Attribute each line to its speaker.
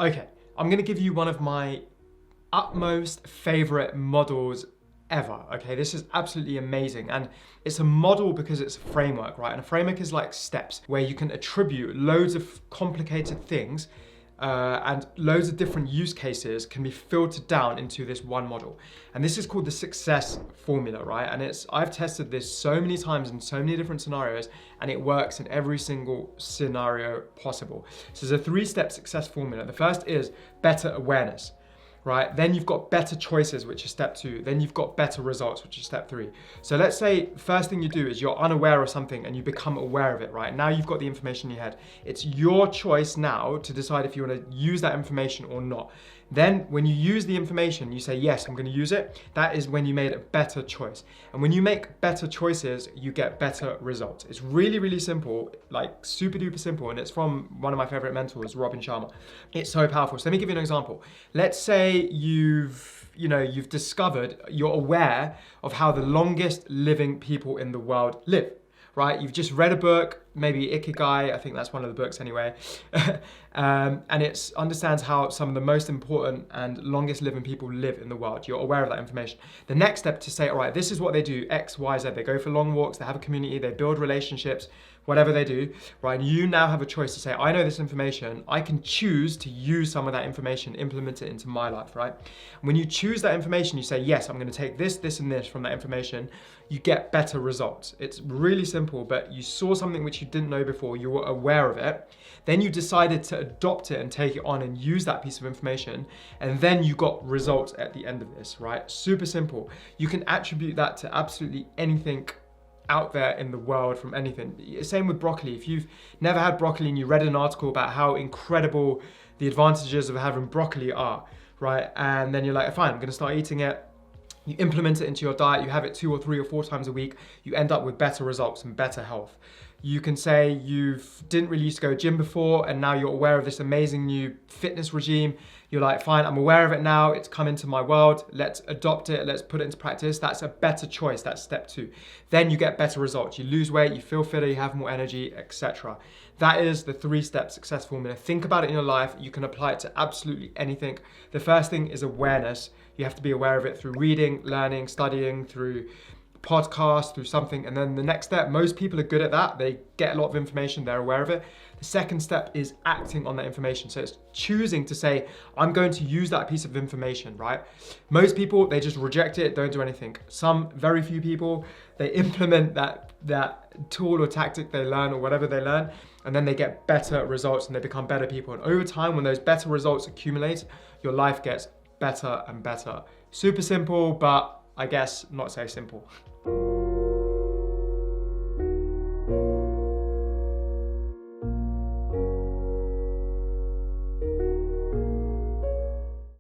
Speaker 1: Okay, I'm gonna give you one of my utmost favorite models ever. Okay, this is absolutely amazing. And it's a model because it's a framework, right? And a framework is like steps where you can attribute loads of complicated things and loads of different use cases can be filtered down into this one model. And this is called the success formula, right? And I've tested this so many times in so many different scenarios, and it works in every single scenario possible. So there's a 3-step success formula. The first is better awareness. Right? Then you've got better choices, which is step 2. Then you've got better results, which is step 3. So let's say first thing you do is you're unaware of something and you become aware of it, right? Now you've got the information in your head. It's your choice now to decide if you want to use that information or not. Then when you use the information, you say, yes, I'm going to use it. That is when you made a better choice. And when you make better choices, you get better results. It's really, really simple, like super duper simple. And it's from one of my favorite mentors, Robin Sharma. It's so powerful. So let me give you an example. Let's say you've discovered, you're aware of how the longest living people in the world live. Right? You've just read a book, maybe Ikigai, I think that's one of the books anyway, and it understands how some of the most important and longest living people live in the world. You're aware of that information. The next step to say, all right, this is what they do, X, Y, Z. They go for long walks, they have a community, they build relationships, whatever they do, right? And you now have a choice to say, I know this information, I can choose to use some of that information, implement it into my life, right? And when you choose that information, you say, yes, I'm gonna take this, this, and this from that information, you get better results. It's really simple, but you saw something which you didn't know before, you were aware of it, then you decided to adopt it and take it on and use that piece of information, and then you got results at the end of this, right? Super simple. You can attribute that to absolutely anything out there in the world, from anything. Same with broccoli. If you've never had broccoli and you read an article about how incredible the advantages of having broccoli are, right? And then you're like, fine, I'm gonna start eating it. You implement it into your diet, you have it 2 or 3 or 4 times a week, you end up with better results and better health. You can say you didn't really used to go gym before and now you're aware of this amazing new fitness regime. You're like, fine, I'm aware of it now, it's come into my world, let's adopt it, let's put it into practice. That's a better choice, that's step 2. Then you get better results. You lose weight, you feel fitter, you have more energy, etc. That is the 3-step success formula. Think about it in your life, you can apply it to absolutely anything. The first thing is awareness. You have to be aware of it through reading, learning, studying, through podcast, through something. And then the next step, most people are good at that. They get a lot of information, they're aware of it. The second step is acting on that information. So it's choosing to say, I'm going to use that piece of information, right? Most people, they just reject it, don't do anything. Some, very few people, they implement that tool or tactic they learn or whatever they learn, and then they get better results and they become better people. And over time, when those better results accumulate, your life gets better and better. Super simple, but I guess not so simple.